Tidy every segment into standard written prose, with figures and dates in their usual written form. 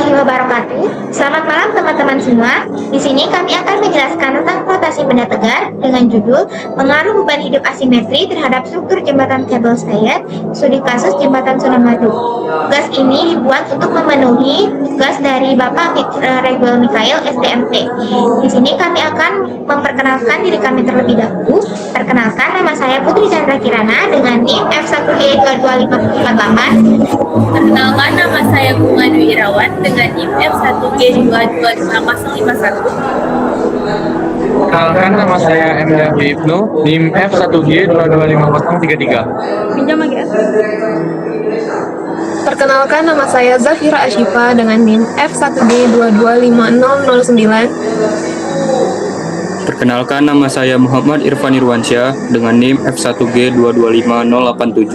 warahmatullahi wabarakatuh. Selamat malam teman-teman semua. Di sini kami akan menjelaskan tentang rotasi benda tegar dengan judul Pengaruh Beban Hidup Asimetri terhadap struktur jembatan kabel stayed, studi kasus jembatan Suramadu. Tugas ini dibuat untuk memenuhi tugas dari Bapak Regul Mikael SDMT. Di sini kami akan memperkenalkan diri kami terlebih dahulu. Perkenalkan, nama saya Putri Chandra Kirana dengan NIM F1G22548. Perkenalkan, nama saya Bunga Dwi Irawan dengan NIM F1G2255051. Perkenalkan, nama saya M. Ibnu, NIM F1G2255033. Pinjam lagi ya. Perkenalkan, nama saya Zafira Ashifa dengan NIM F1G225009. Perkenalkan, nama saya Muhammad Irfan Irwansyah dengan NIM F1G225087.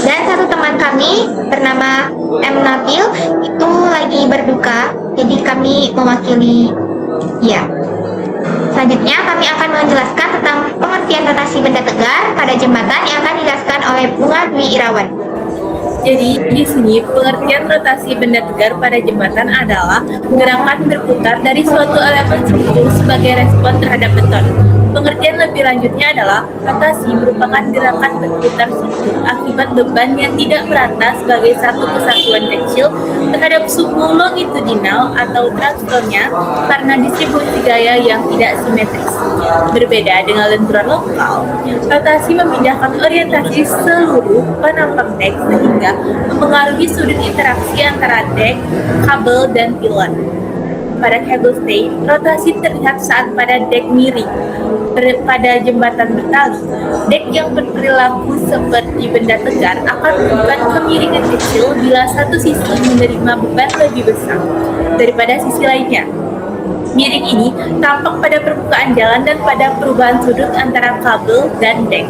Dan satu teman kami bernama M. Nabil itu lagi berduka, jadi kami mewakili dia. Selanjutnya kami akan menjelaskan tentang pengertian rotasi benda tegar pada jembatan yang akan dijelaskan oleh Bunga Dwi Irawan. Jadi di sini pengertian rotasi benda tegar pada jembatan adalah gerakan berputar dari suatu elemen struktur sebagai respon terhadap beton. Pengertian lebih lanjutnya adalah rotasi merupakan gerakan berputar struktur akibat beban yang tidak merata sebagai satu kesatuan kecil terhadap suku longitudinal atau transfernya karena distribusi gaya yang tidak simetris. Berbeda dengan lenturan lokal, rotasi memindahkan orientasi seluruh penampang dek sehingga mempengaruhi sudut interaksi antara dek, kabel, dan pilon. Pada kabel stay, rotasi terlihat saat pada dek miring. Pada jembatan bertali, dek yang berperilaku seperti benda tegar akan melakukan kemiringan kecil bila satu sisi menerima beban lebih besar daripada sisi lainnya. Miring ini tampak pada permukaan jalan dan pada perubahan sudut antara kabel dan dek.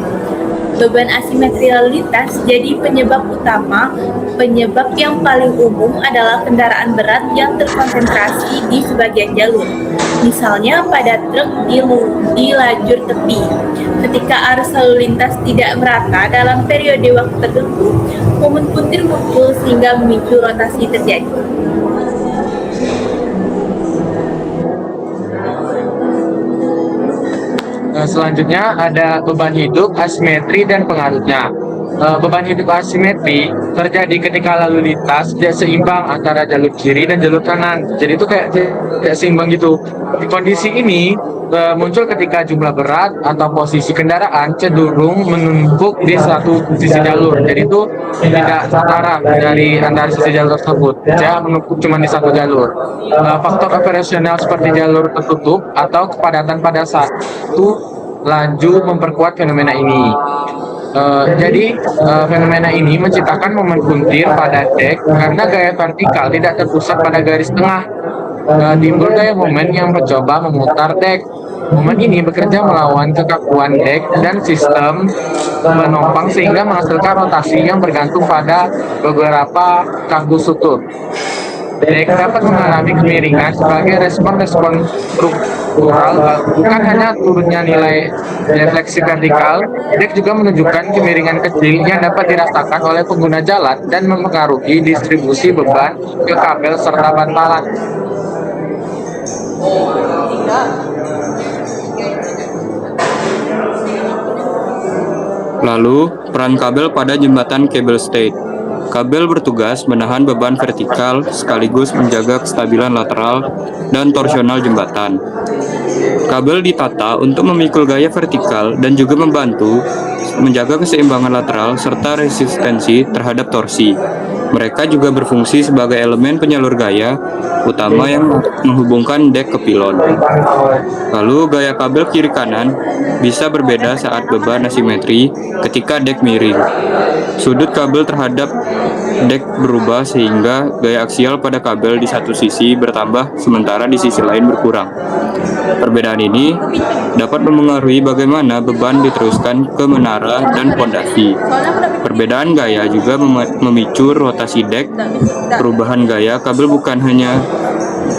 Beban asimetri lalu lintas jadi penyebab utama. Penyebab yang paling umum adalah kendaraan berat yang terkonsentrasi di sebagian jalur. Misalnya pada truk di lajur tepi. Ketika arus lalu lintas tidak merata dalam periode waktu tertentu, momen puntir muncul sehingga memicu rotasi terjadi. Selanjutnya ada beban hidup, asimetri, dan pengaruhnya. Beban hidup asimetri terjadi ketika lalu lintas tidak seimbang antara jalur kiri dan jalur kanan. Jadi itu kayak tidak seimbang gitu. Di kondisi ini muncul ketika jumlah berat atau posisi kendaraan cenderung menumpuk di satu sisi jalur. Jadi itu tidak setara dari antara sisi jalur tersebut. Dia menumpuk cuma di satu jalur. Faktor operasional seperti jalur tertutup atau kepadatan pada satu laju memperkuat fenomena ini. Jadi fenomena ini menciptakan momen puntir pada dek karena gaya vertikal tidak terpusat pada garis tengah. Timbul gaya momen yang mencoba memutar dek. Momen ini bekerja melawan kekakuan dek dan sistem penopang sehingga menghasilkan rotasi yang bergantung pada beberapa kaku struktur. Dek dapat mengalami kemiringan sebagai respon-respon struktural, bukan hanya turunnya nilai defleksi vertikal. Dek juga menunjukkan kemiringan kecil yang dapat dirasakan oleh pengguna jalan dan mempengaruhi distribusi beban ke kabel serta bantalan. Lalu, peran kabel pada jembatan kabel stayed. Kabel bertugas menahan beban vertikal sekaligus menjaga kestabilan lateral dan torsional jembatan. Kabel ditata untuk memikul gaya vertikal dan juga membantu menjaga keseimbangan lateral serta resistensi terhadap torsi. Mereka juga berfungsi sebagai elemen penyalur gaya utama yang menghubungkan dek ke pilon. Lalu gaya kabel kiri kanan bisa berbeda saat beban asimetri ketika dek miring. Sudut kabel terhadap dek berubah sehingga gaya aksial pada kabel di satu sisi bertambah sementara di sisi lain berkurang. Perbedaan ini dapat memengaruhi bagaimana beban diteruskan ke menara dan pondasi. Perbedaan gaya juga memicu rotasi dek. Perubahan gaya kabel bukan hanya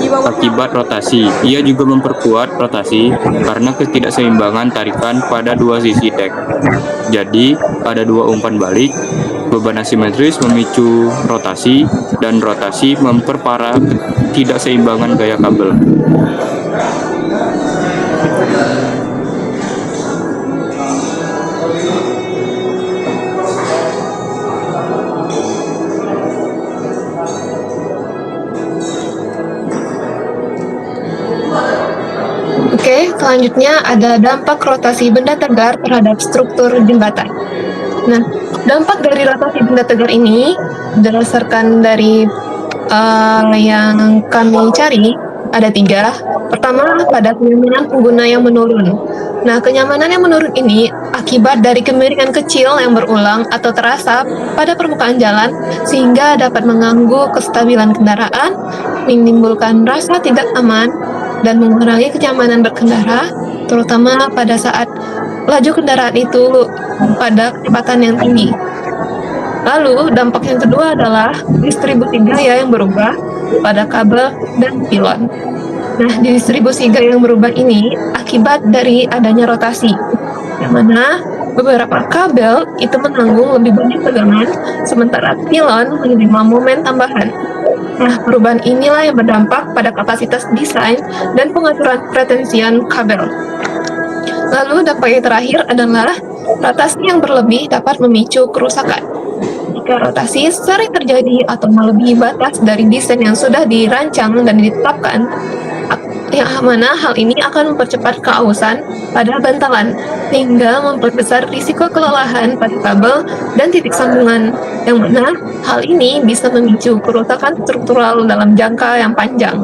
akibat rotasi, ia juga memperkuat rotasi karena ketidakseimbangan tarikan pada dua sisi dek. Jadi, pada dua umpan balik, Beban asimetris memicu rotasi, dan rotasi memperparah ketidakseimbangan gaya kabel. Oke, selanjutnya ada dampak rotasi benda tegar terhadap struktur jembatan. Nah, dampak dari rotasi benda tegar ini berdasarkan dari yang kami cari ada 3. Pertama, pada kenyamanan pengguna yang menurun. Nah, kenyamanan yang menurun ini akibat dari kemiringan kecil yang berulang atau terasa pada permukaan jalan sehingga dapat mengganggu kestabilan kendaraan, menimbulkan rasa tidak aman, dan mengurangi kenyamanan berkendara, terutama pada saat laju kendaraan itu pada kecepatan yang tinggi. Lalu, dampak yang kedua adalah distribusi gaya yang berubah pada kabel dan pilon. Nah, distribusi gaya yang berubah ini akibat dari adanya rotasi, yang mana beberapa kabel itu menanggung lebih banyak tegangan, sementara pilon menerima momen tambahan. Nah, perubahan inilah yang berdampak pada kapasitas desain dan pengaturan pretensian kabel. Lalu, dampak yang terakhir adalah rotasi yang berlebih dapat memicu kerusakan. Jika rotasi sering terjadi atau melebihi batas dari desain yang sudah dirancang dan ditetapkan, yang mana hal ini akan mempercepat keausan pada bantalan, hingga memperbesar risiko kelelahan pada kabel dan titik sambungan, yang mana hal ini bisa memicu kerusakan struktural dalam jangka yang panjang.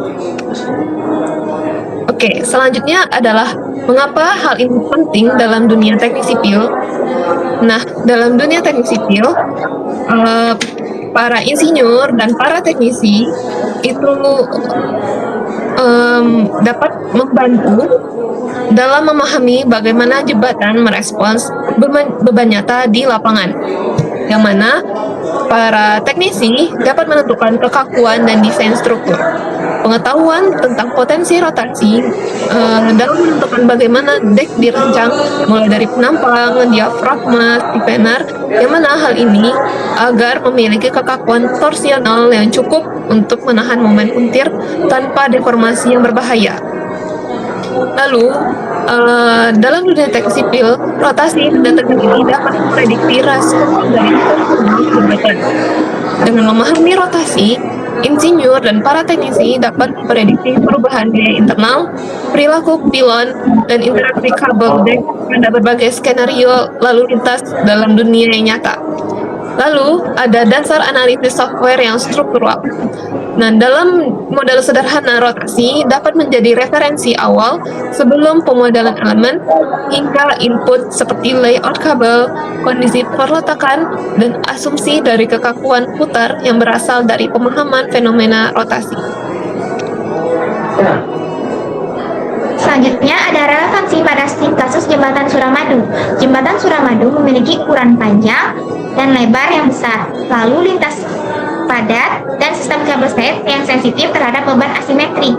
Oke, selanjutnya adalah mengapa hal ini penting dalam dunia teknik sipil. Nah, dalam dunia teknik sipil, para insinyur dan para teknisi itu dapat membantu dalam memahami bagaimana jembatan merespons beban nyata di lapangan, yang mana para teknisi dapat menentukan kekakuan dan desain struktur. Pengetahuan tentang potensi rotasi dalam menentukan bagaimana dek dirancang, mulai dari penampang, diafragma, stiffener, yang mana hal ini agar memiliki kekakuan torsional yang cukup untuk menahan momen puntir tanpa deformasi yang berbahaya. Lalu, dalam dunia teknik sipil, rotasi benda tegar ini dapat memprediksi rasio dari jembatan. Dengan memahami rotasi, insinyur dan para teknisi dapat memprediksi perubahan gaya internal, perilaku pilon, dan interaksi kabel dek pada berbagai skenario lalu lintas dalam dunia yang nyata. Lalu, ada dasar analisis software yang struktural. Nah, dalam model sederhana rotasi dapat menjadi referensi awal sebelum pemodelan elemen hingga input seperti layout kabel, kondisi perletakan, dan asumsi dari kekakuan putar yang berasal dari pemahaman fenomena rotasi. Selanjutnya ada relevansi pada studi kasus Jembatan Suramadu. Jembatan Suramadu memiliki ukuran panjang dan lebar yang besar, lalu lintas padat, dan sistem kabel state yang sensitif terhadap beban asimetri.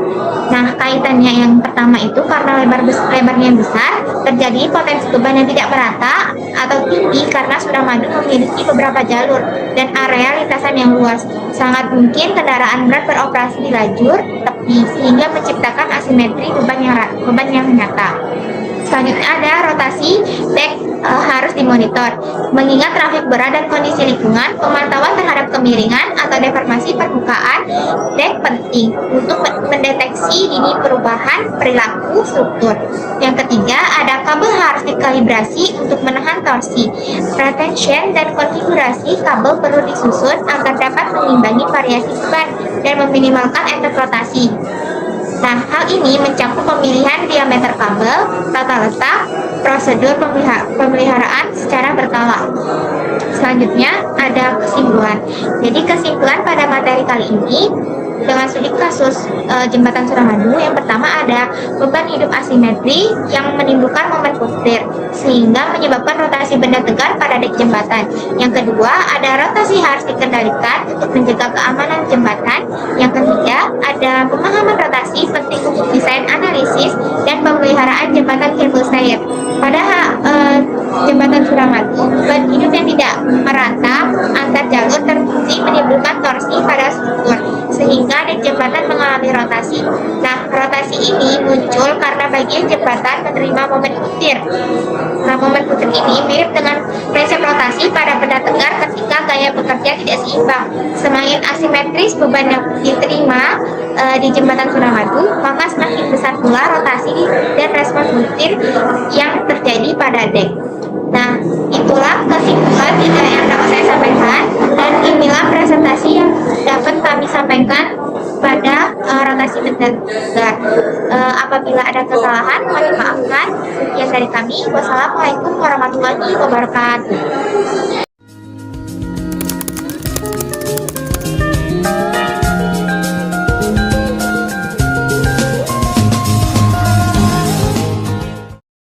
Nah, kaitannya yang pertama itu karena lebarnya yang besar, terjadi potensi beban yang tidak merata atau tinggi karena Suramadu memiliki beberapa jalur dan area lintasan yang luas. Sangat mungkin kendaraan berat beroperasi di lajur tepi sehingga menciptakan asimetri beban yang nyata. Selanjutnya ada rotasi dek harus dimonitor. Mengingat trafik berat dan kondisi lingkungan, pemantauan terhadap kemiringan atau deformasi permukaan dek penting untuk mendeteksi dini perubahan perilaku struktur. Yang ketiga, ada kabel harus dikalibrasi untuk menahan torsi. Pretension dan konfigurasi kabel perlu disusun agar dapat mengimbangi variasi beban dan meminimalkan efek rotasi. Nah, hal ini mencakup pemilihan diameter kabel, tata letak, prosedur pemeliharaan secara berkala. Selanjutnya ada kesimpulan. Jadi kesimpulan pada materi kali ini dengan studi kasus Jembatan Suramadu, yang pertama ada beban hidup asimetri yang menimbulkan momen puntir sehingga menyebabkan rotasi benda tegar pada dek jembatan. Yang kedua, ada rotasi harus dikendalikan untuk menjaga keamanan jembatan. Yang ketiga, ada pemahaman rotasi penting untuk desain analisis dan pemeliharaan jembatan kabel stayed. Pada jembatan Suramadu, beban hidup yang tidak merata bagian jembatan menerima momen butir. Nah, momen butir ini mirip dengan prinsip rotasi pada benda tegar ketika gaya bekerja tidak seimbang. Semakin asimetris beban yang diterima di jembatan Suramadu, maka semakin besar pula rotasi dan respon butir yang terjadi pada dek. Nah, itulah kesimpulan yang dapat saya sampaikan, dan inilah presentasi yang dapat kami sampaikan pada rotasi benda tegar. Apabila ada kesalahan, mohon dimaafkan. Sekian dari kami. Wassalamualaikum warahmatullahi wabarakatuh.